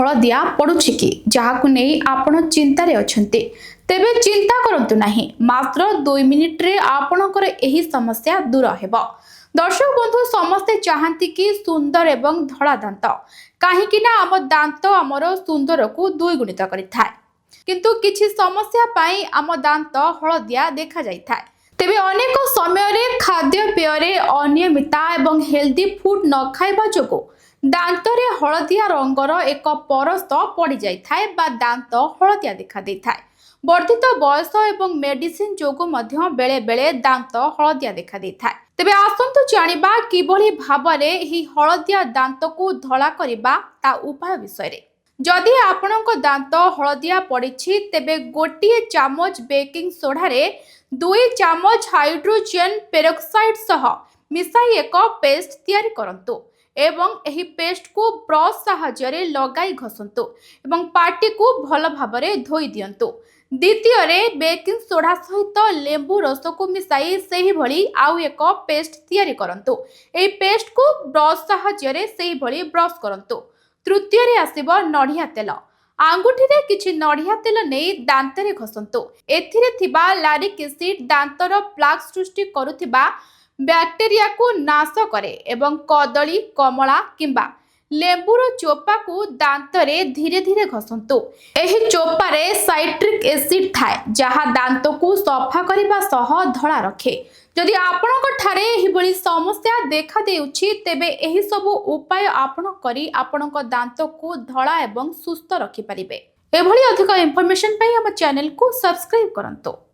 हलदिया पड़ुछि कि जहाकु नै आपण चिंतारे अछन्ते तेबे चिंता करंतु नाही मात्र 2 मिनिट रे आपणकर एही समस्या दूर हेबो। दर्शक बंधु समस्ते चाहती कि सुंदर एवं धड़ा दांत कहीं आम दांत आमर सुंदर को द्विगुणित करिथाय किंतु किछि समस्या पाई आम दांत हलदिया देखा जाइथाय। तेबे अनेक समय रे खाद्य पेय अनियमितता एवं हेल्दी फूड न खाइबा जोगु दांत रे हलदिया रंगर एक परस्त पड़ जाइथाय बा दांत हलदिया देखा देइथाय। वर्धित बयस एवं मेडिसिन जोगु मध्य बेले बेले दांत हलदिया देखा देइथाय। तेबे आसंतु जानिबा किभली भाबरे ही हलदिया दांत को धला करिबा ता उपाय विषय रे। जदि आपणक दांत हलदिया पड़िछि तेबे गोटिए चामच बेकिंग सोडा रे 2 चामच हाइड्रोजन पेरोक्साइड सह मिसाई एक पेस्ट तैयारी करंतु एवं एही पेस्ट को ब्रश सहायरे लगाई घसंतु एवं पार्टी को भल भाबरे धोई दियंतु। द्वितीय रे बेकिंग सोडा सहित लेंबू रस को मिसाई सेही भली आउ एक पेस्ट तैयारी करंतु। एही पेस्ट को ब्रश सहायरे सेही भली ब्रश करंतु। तृतीय रे आसीबो नढ़िया तेल। आंगुठी रे किछि नढ़िया तेल नेई दांतरे घसंतु। एथिरे थिबा लारिक एसिड दांतर प्लाक सृष्टि करुथिबा बैक्टेरिया को नाश करे एवं कदली कमला किंबा लेंबूर चोपा को दांतरे धीरे धीरे घसंतु। एही चोपारे साइट्रिक एसिड थाए जहा दांत को सफा करिबा सह धड़ा रखे। जदि आपणक ठारे एही बळी समस्या देखा देउछि तेबे एही सबु उपाय आपण करी आपणक दांत को धड़ा एवं सुस्थ रखि परिबे। एभली अधिक इन्फॉर्मेशन पई हम चैनल को सब्सक्राइब करंतु।